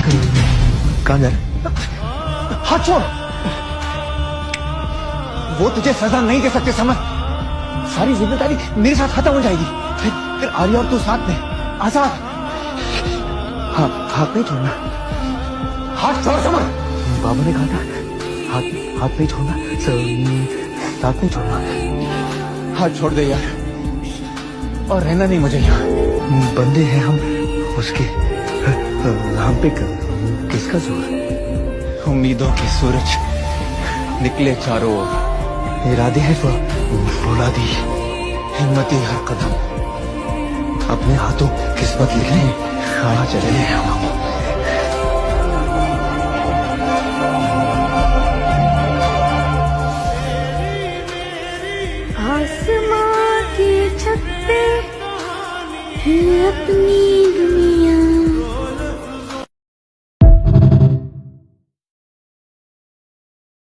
कहाँ जा रहे? हाथ छोड़। वो तुझे सजा नहीं दे सकते समझ। सारी जिम्मेदारी मेरे साथ खत्म हो जाएगी। फिर आर्या और तू साथ में आजाद। हाँ, हाथ नहीं छोड़ना। हाथ छोड़ समझ। बाबा ने कहा था हाथ नहीं छोड़ना, साथ नहीं छोड़ना। हाथ छोड़ दे यार, और रहना नहीं मुझे यहाँ। बंदे हैं हम उसके, हम पे किसका जोर? उम्मीदों के सूरज निकले चारों ओर। इरादे हैं फौलादी, हिम्मती हर कदम। अपने हाथों किस्मत लिखने आ चले हैं हम।